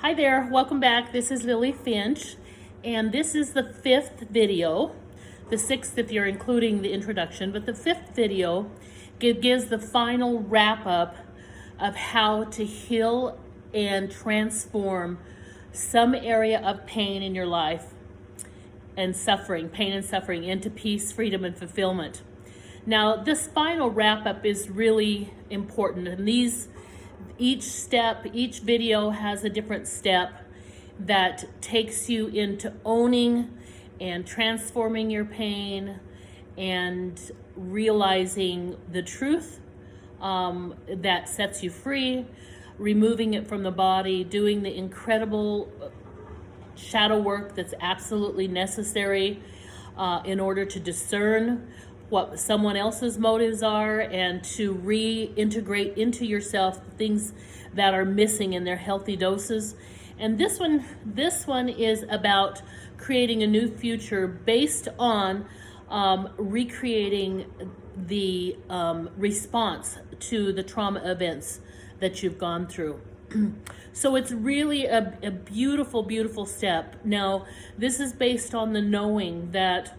Hi there, welcome back. This is Lily Finch, and this is the fifth video, the sixth if you're including the introduction, but the fifth video gives the final wrap up of how to heal and transform some area of pain in your life and suffering, pain and suffering, into peace, freedom, and fulfillment. Now, this final wrap up is really important, and each video has a different step that takes you into owning and transforming your pain and realizing the truth that sets you free, removing it from the body, doing the incredible shadow work that's absolutely necessary in order to discern what someone else's motives are and to reintegrate into yourself the things that are missing in their healthy doses. And this one is about creating a new future based on recreating the response to the trauma events that you've gone through. So it's really a beautiful, beautiful step. Now, this is based on the knowing that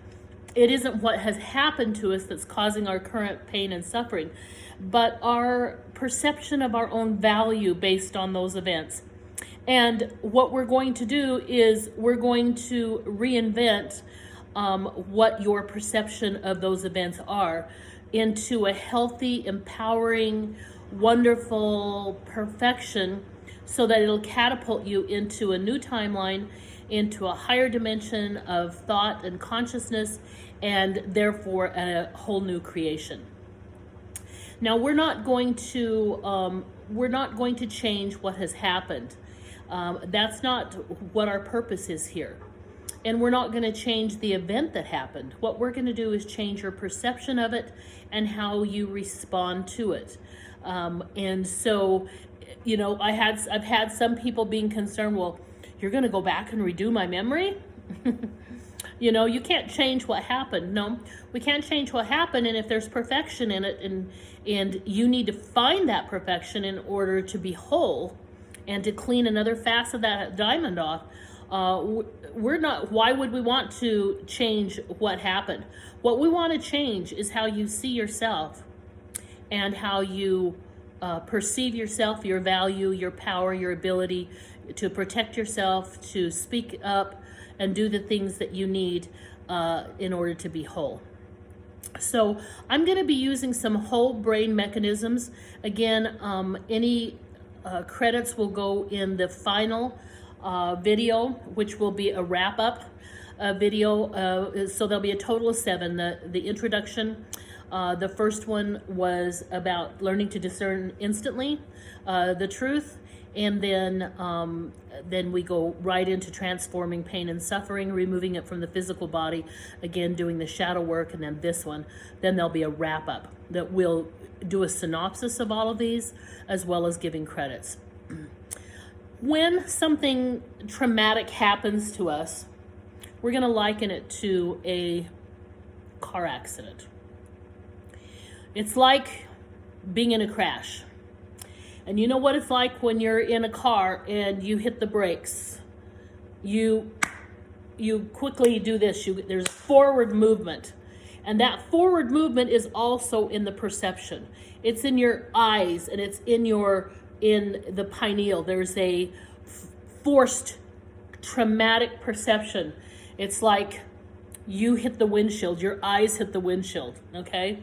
it isn't what has happened to us that's causing our current pain and suffering, but our perception of our own value based on those events. And what we're going to do is we're going to reinvent what your perception of those events are into a healthy, empowering, wonderful perfection so that it'll catapult you into a new timeline, into a higher dimension of thought and consciousness, and therefore a whole new creation. Now, we're not going to change what has happened. That's not what our purpose is here. And we're not going to change the event that happened. What we're going to do is change your perception of it and how you respond to it. And so, I've had some people being concerned, well, you're going to go back and redo my memory? You can't change what happened. No, we can't change what happened. And if there's perfection in it and you need to find that perfection in order to be whole and to clean another facet of that diamond off, why would we want to change what happened? What we want to change is how you see yourself and how you perceive yourself, your value, your power, your ability to protect yourself, to speak up and do the things that you need in order to be whole. So I'm going to be using some whole brain mechanisms. Again, any credits will go in the final video, which will be a wrap-up video. So there'll be a total of 7. The introduction, the first one was about learning to discern instantly the truth. And then we go right into transforming pain and suffering, removing it from the physical body, again, doing the shadow work, and then this one. Then there'll be a wrap-up that will do a synopsis of all of these, as well as giving credits. When something traumatic happens to us, we're going to liken it to a car accident. It's like being in a crash. And you know what it's like when you're in a car and you hit the brakes. You quickly do this. There's forward movement. And that forward movement is also in the perception. It's in your eyes and it's in the pineal. There's a forced traumatic perception. It's like you hit the windshield. Your eyes hit the windshield, okay?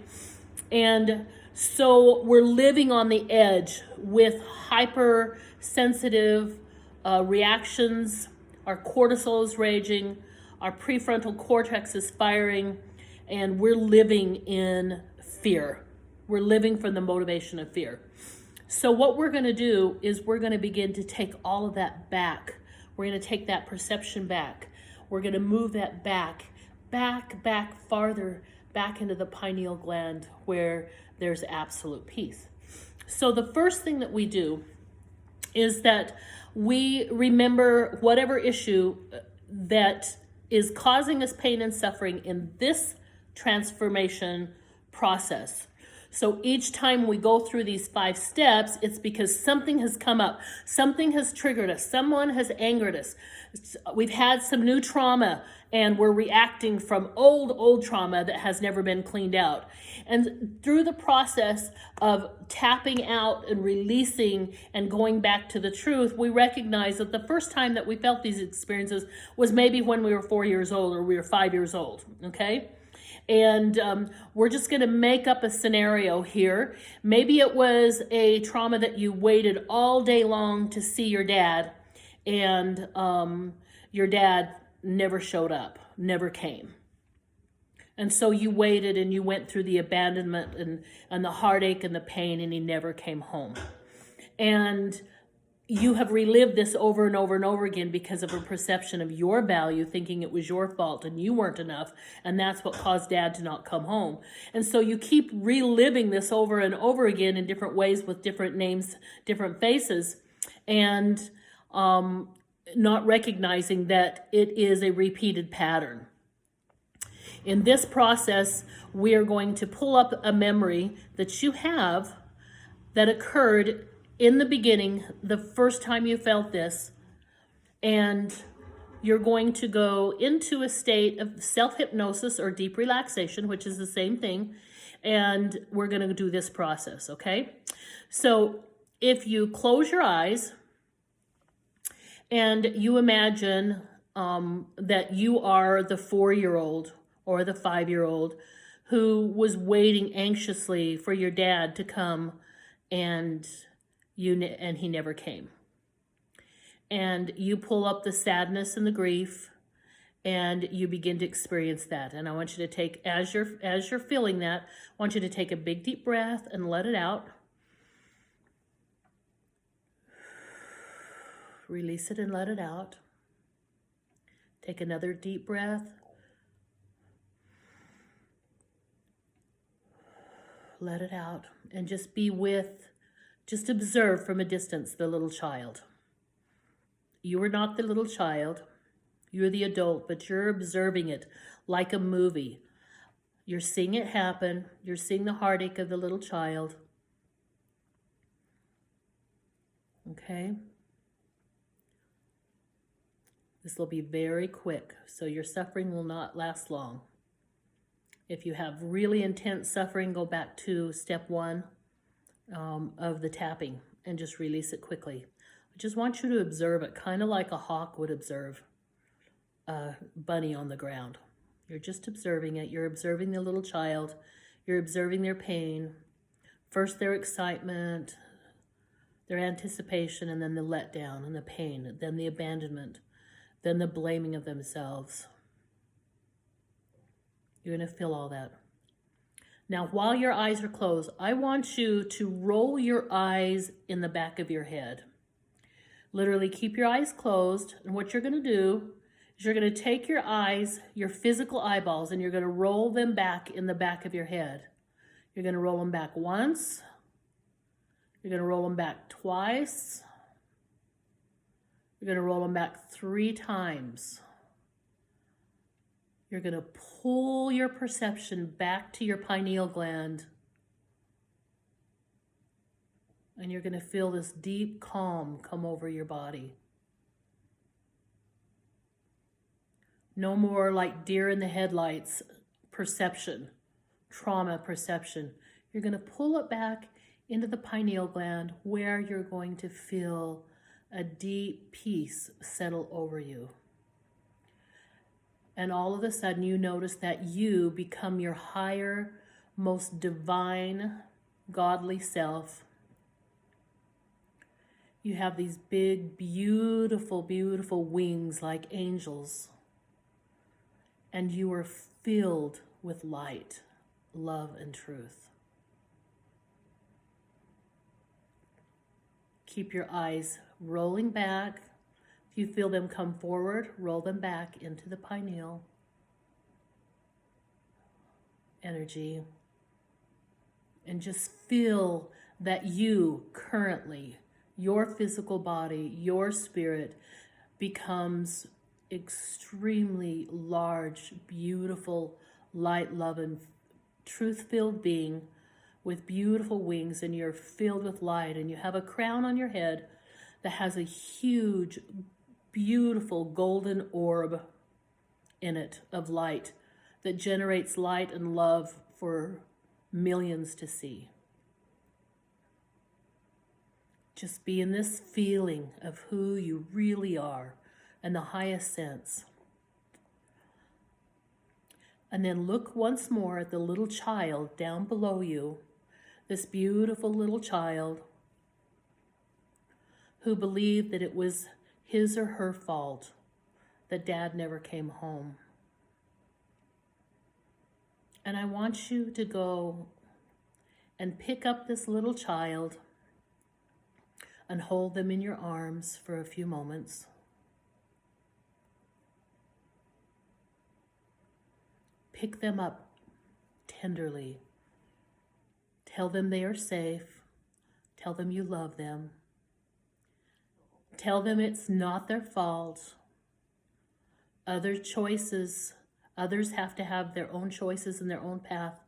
And so we're living on the edge with hypersensitive reactions. Our cortisol is raging, our prefrontal cortex is firing, and we're living in fear. We're living from the motivation of fear. So what we're going to do is we're going to begin to take all of that back. We're going to take that perception back. We're going to move that back farther, back into the pineal gland where there's absolute peace. So the first thing that we do is that we remember whatever issue that is causing us pain and suffering in this transformation process. So each time we go through these 5 steps, it's because something has come up, something has triggered us, someone has angered us. We've had some new trauma and we're reacting from old trauma that has never been cleaned out. And through the process of tapping out and releasing and going back to the truth, we recognize that the first time that we felt these experiences was maybe when we were 4 years old or we were 5 years old, okay? And we're just going to make up a scenario here. Maybe it was a trauma that you waited all day long to see your dad, and your dad never showed up, never came. And so you waited and you went through the abandonment and the heartache and the pain, and he never came home. And you have relived this over and over and over again because of a perception of your value, thinking it was your fault and you weren't enough, and that's what caused dad to not come home. And so you keep reliving this over and over again in different ways with different names, different faces, and not recognizing that it is a repeated pattern. In this process, we are going to pull up a memory that you have that occurred in the beginning, the first time you felt this, and you're going to go into a state of self-hypnosis or deep relaxation, which is the same thing, and we're going to do this process, okay? So if you close your eyes and you imagine that you are the 4-year-old or the 5-year-old who was waiting anxiously for your dad to come, and he never came. And you pull up the sadness and the grief, and you begin to experience that. And I want you to take, as you're feeling that, I want you to take a big deep breath and let it out. Release it and let it out. Take another deep breath. Let it out, and just just observe from a distance the little child. You are not the little child. You're the adult, but you're observing it like a movie. You're seeing it happen. You're seeing the heartache of the little child. Okay? This will be very quick, so your suffering will not last long. If you have really intense suffering, go back to step 1 of the tapping and just release it quickly. I just want you to observe it, kind of like a hawk would observe a bunny on the ground. You're just observing it. You're observing the little child. You're observing their pain. First their excitement, their anticipation, and then the letdown and the pain, then the abandonment, then the blaming of themselves. You're going to feel all that. Now, while your eyes are closed, I want you to roll your eyes in the back of your head. Literally keep your eyes closed, and what you're going to do is you're going to take your eyes, your physical eyeballs, and you're going to roll them back in the back of your head. You're going to roll them back once. You're going to roll them back twice. You're going to roll them back 3 times. You're going to pull your perception back to your pineal gland. And you're going to feel this deep calm come over your body. No more like deer in the headlights perception, trauma perception. You're going to pull it back into the pineal gland where you're going to feel a deep peace settle over you. And all of a sudden you notice that you become your higher, most divine, godly self. You have these big, beautiful, beautiful wings like angels. And you are filled with light, love, and truth. Keep your eyes rolling back. If you feel them come forward, roll them back into the pineal energy. And just feel that you currently, your physical body, your spirit becomes extremely large, beautiful, light, love, and truth-filled being with beautiful wings, and you're filled with light, and you have a crown on your head that has a huge, beautiful golden orb in it of light that generates light and love for millions to see. Just be in this feeling of who you really are and the highest sense. And then look once more at the little child down below you, this beautiful little child who believed that it was his or her fault that Dad never came home. And I want you to go and pick up this little child and hold them in your arms for a few moments. Pick them up tenderly. Tell them they are safe. Tell them you love them. Tell them it's not their fault. Others have to have their own choices and their own path,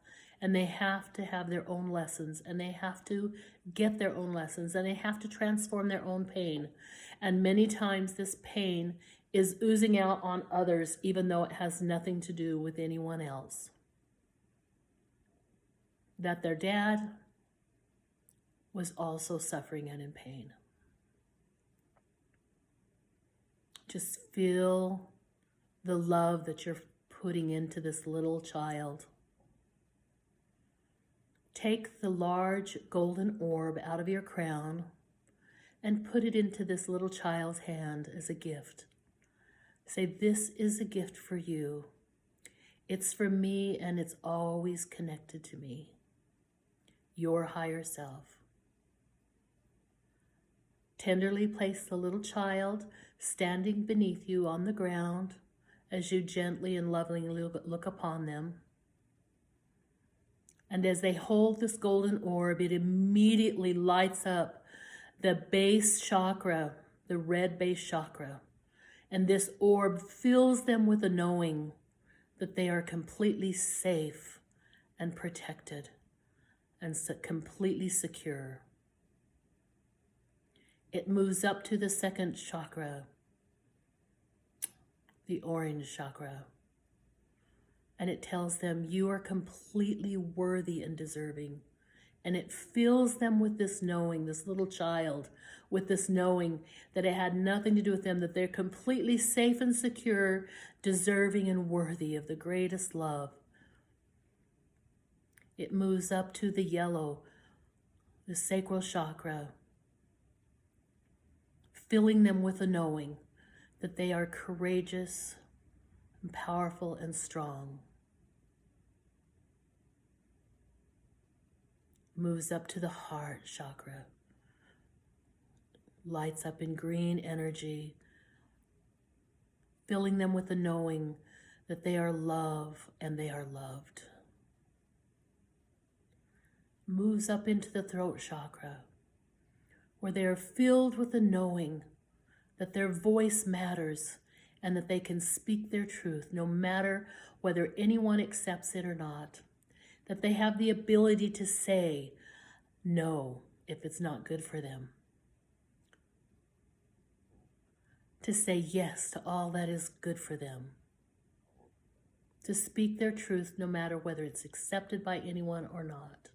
and they have to have their own lessons, and they have to get their own lessons, and they have to transform their own pain. And many times this pain is oozing out on others, even though it has nothing to do with anyone else. That their dad was also suffering and in pain. Just feel the love that you're putting into this little child. Take the large golden orb out of your crown and put it into this little child's hand as a gift. Say, this is a gift for you. It's for me, and it's always connected to me, your higher self. Tenderly place the little child standing beneath you on the ground as you gently and lovingly look upon them. And as they hold this golden orb, it immediately lights up the base chakra, the red base chakra. And this orb fills them with a knowing that they are completely safe and protected and completely secure. It moves up to the second chakra, the orange chakra. And it tells them you are completely worthy and deserving. And it fills them with this knowing, this little child, with this knowing that it had nothing to do with them, that they're completely safe and secure, deserving and worthy of the greatest love. It moves up to the yellow, the sacral chakra, filling them with a knowing that they are courageous and powerful and strong. Moves up to the heart chakra, lights up in green energy, filling them with the knowing that they are love and they are loved. Moves up into the throat chakra, where they are filled with the knowing that their voice matters and that they can speak their truth no matter whether anyone accepts it or not. That they have the ability to say no if it's not good for them. To say yes to all that is good for them. To speak their truth no matter whether it's accepted by anyone or not.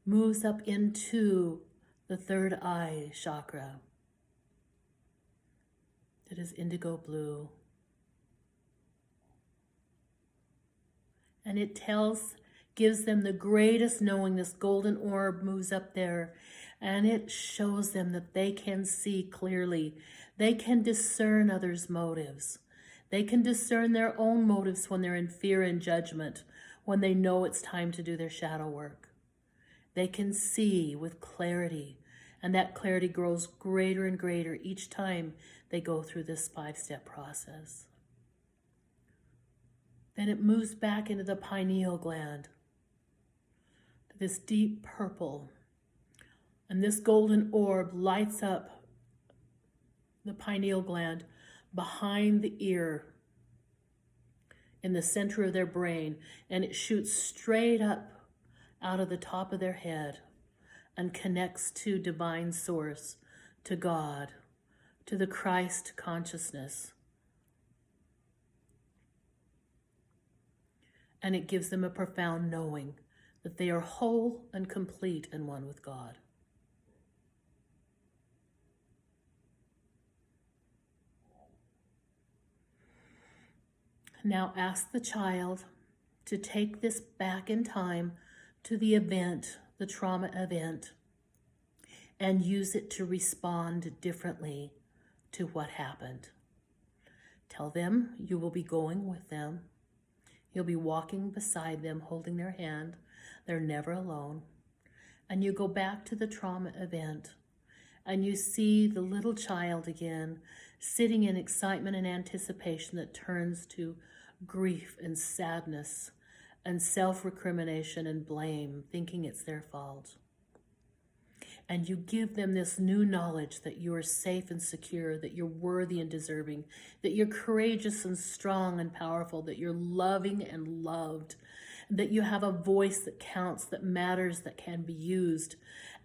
Moves up into the third eye chakra. That is indigo blue. And it gives them the greatest knowing. This golden orb moves up there and it shows them that they can see clearly. They can discern others' motives. They can discern their own motives when they're in fear and judgment, when they know it's time to do their shadow work. They can see with clarity, and that clarity grows greater and greater each time they go through this 5-step process. Then it moves back into the pineal gland, to this deep purple. And this golden orb lights up the pineal gland behind the ear. in the center of their brain, and it shoots straight up out of the top of their head and connects to divine source, to God, to the Christ consciousness. And it gives them a profound knowing that they are whole and complete and one with God. Now ask the child to take this back in time to the event, the trauma event, and use it to respond differently to what happened. Tell them you will be going with them. You'll be walking beside them, holding their hand. They're never alone. And you go back to the trauma event, and you see the little child again, sitting in excitement and anticipation that turns to grief and sadness and self-recrimination and blame, thinking it's their fault. And you give them this new knowledge that you are safe and secure, that you're worthy and deserving, that you're courageous and strong and powerful, that you're loving and loved, that you have a voice that counts, that matters, that can be used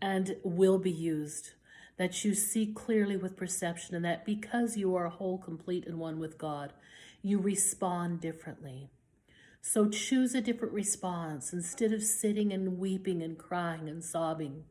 and will be used, that you see clearly with perception, and that because you are whole, complete, and one with God, you respond differently. So choose a different response. Instead of sitting and weeping and crying and sobbing,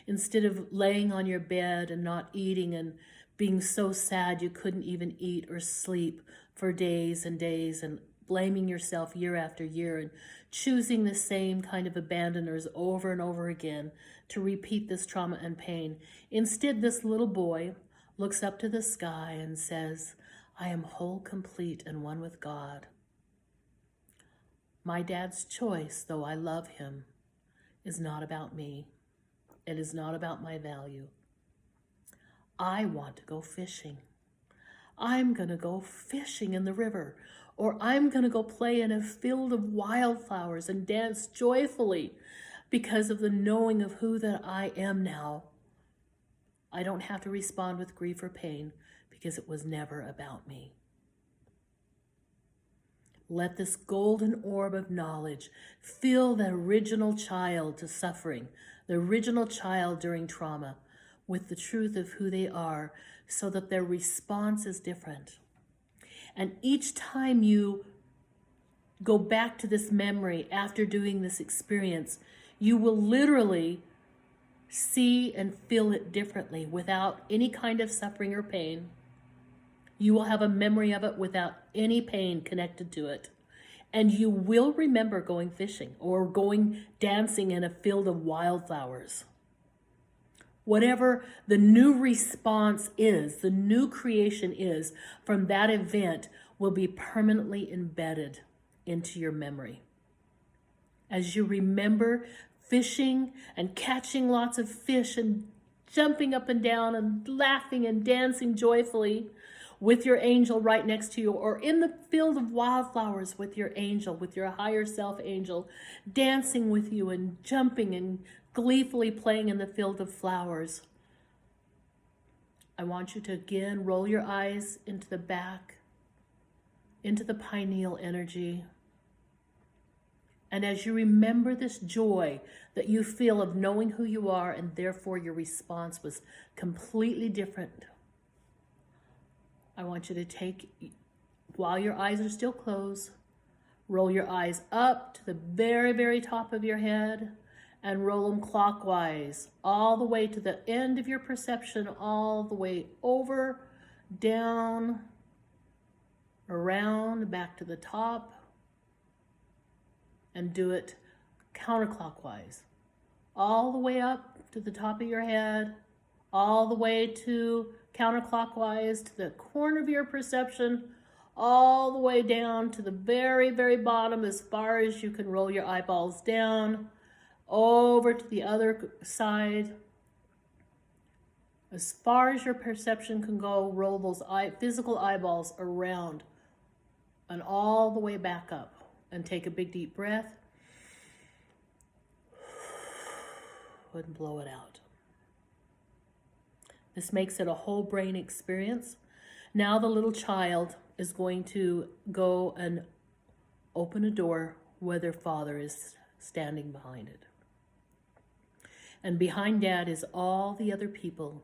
instead of laying on your bed and not eating and being so sad you couldn't even eat or sleep for days and days and blaming yourself year after year and choosing the same kind of abandoners over and over again to repeat this trauma and pain. Instead, this little boy looks up to the sky and says, I am whole, complete, and one with God. My dad's choice, though I love him, is not about me. It is not about my value. I want to go fishing. I'm going to go fishing in the river, or I'm going to go play in a field of wildflowers and dance joyfully because of the knowing of who that I am now. I don't have to respond with grief or pain because it was never about me. Let this golden orb of knowledge fill the original child to suffering, the original child during trauma, with the truth of who they are so that their response is different. And each time you go back to this memory after doing this experience, you will literally see and feel it differently without any kind of suffering or pain. You will have a memory of it without any pain connected to it. And you will remember going fishing or going dancing in a field of wildflowers. Whatever the new response is, the new creation is from that event will be permanently embedded into your memory. As you remember fishing and catching lots of fish and jumping up and down and laughing and dancing joyfully with your angel right next to you, or in the field of wildflowers with your angel, with your higher self angel, dancing with you and jumping and gleefully playing in the field of flowers. I want you to again roll your eyes into the back, into the pineal energy. And as you remember this joy that you feel of knowing who you are, and therefore your response was completely different, I want you to take, while your eyes are still closed, roll your eyes up to the very, very top of your head and roll them clockwise all the way to the end of your perception, all the way over, down, around, back to the top, and do it counterclockwise. All the way up to the top of your head, all the way to counterclockwise to the corner of your perception, all the way down to the very, very bottom as far as you can roll your eyeballs down, over to the other side. As far as your perception can go, roll those physical eyeballs around and all the way back up. And take a big deep breath and blow it out. This makes it a whole brain experience. Now the little child is going to go and open a door where their father is standing behind it. And behind Dad is all the other people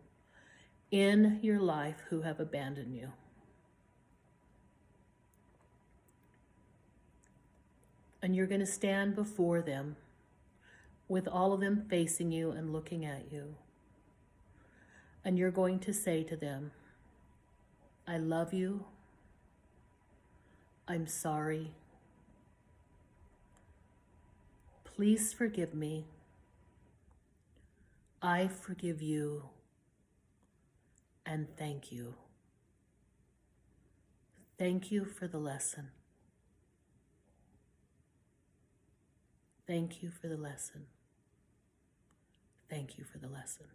in your life who have abandoned you. And you're going to stand before them with all of them facing you and looking at you. And you're going to say to them, I love you. I'm sorry. Please forgive me. I forgive you. And thank you. Thank you for the lesson. Thank you for the lesson. Thank you for the lesson.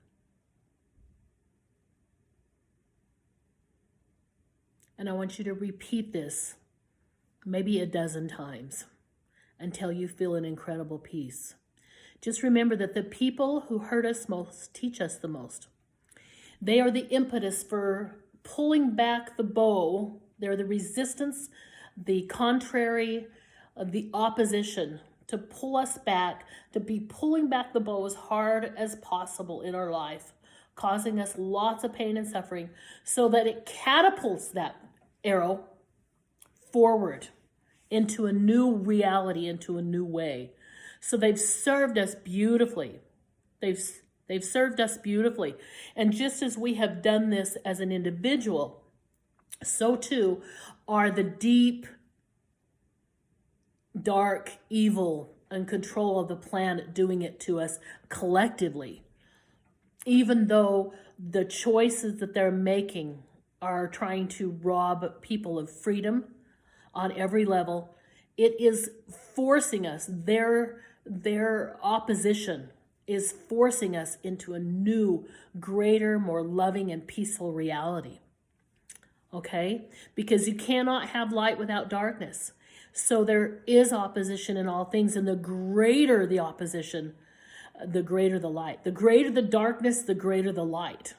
And I want you to repeat this maybe a dozen times until you feel an incredible peace. Just remember that the people who hurt us most teach us the most. They are the impetus for pulling back the bow. They're the resistance, the contrary, the opposition to pull us back, to be pulling back the bow as hard as possible in our life, causing us lots of pain and suffering so that it catapults that arrow forward into a new reality, into a new way. So they've served us beautifully. They've served us beautifully. And just as we have done this as an individual, so too are the deep, dark, evil, and control of the planet doing it to us collectively. Even though the choices that they're making are trying to rob people of freedom on every level, it is forcing us, their opposition is forcing us into a new, greater, more loving and peaceful reality. Okay? Because you cannot have light without darkness. So there is opposition in all things, and the greater the opposition, the greater the light. The greater the darkness, the greater the light.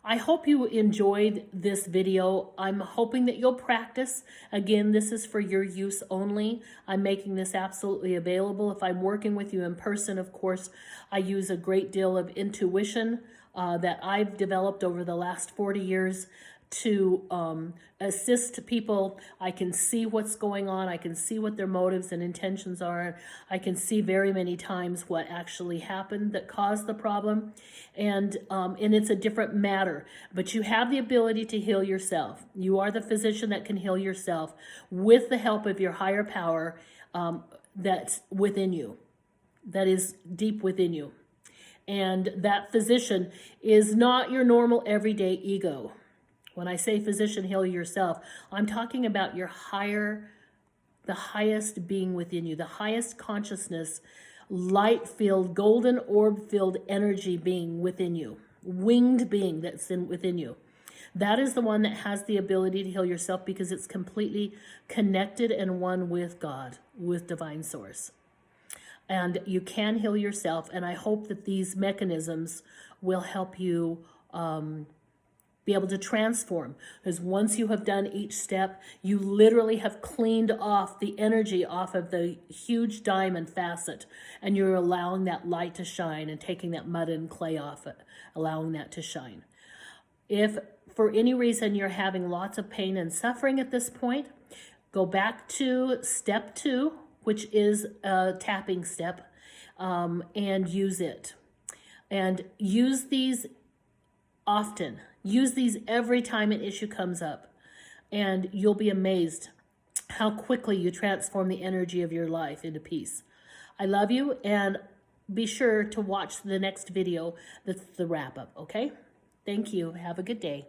I hope you enjoyed this video. I'm hoping that you'll practice. Again, this is for your use only. I'm making this absolutely available. If I'm working with you in person, of course, I use a great deal of intuition that I've developed over the last 40 years to assist people. I can see what's going on. I can see what their motives and intentions are. I can see very many times what actually happened that caused the problem. And it's a different matter. But you have the ability to heal yourself. You are the physician that can heal yourself with the help of your higher power that's within you, that is deep within you. And that physician is not your normal everyday ego. When I say physician, heal yourself, I'm talking about your the highest being within you, the highest consciousness, light-filled, golden orb-filled energy being within you, winged being that's within you. That is the one that has the ability to heal yourself because it's completely connected and one with God, with divine source. And you can heal yourself, and I hope that these mechanisms will help you be able to transform, because once you have done each step, you literally have cleaned off the energy off of the huge diamond facet, and you're allowing that light to shine and taking that mud and clay off it, allowing that to shine. If for any reason you're having lots of pain and suffering at this point, go back to step 2, which is a tapping step, and use it. And use these often. Use these every time an issue comes up, and you'll be amazed how quickly you transform the energy of your life into peace. I love you, and be sure to watch the next video that's the wrap-up, okay? Thank you. Have a good day.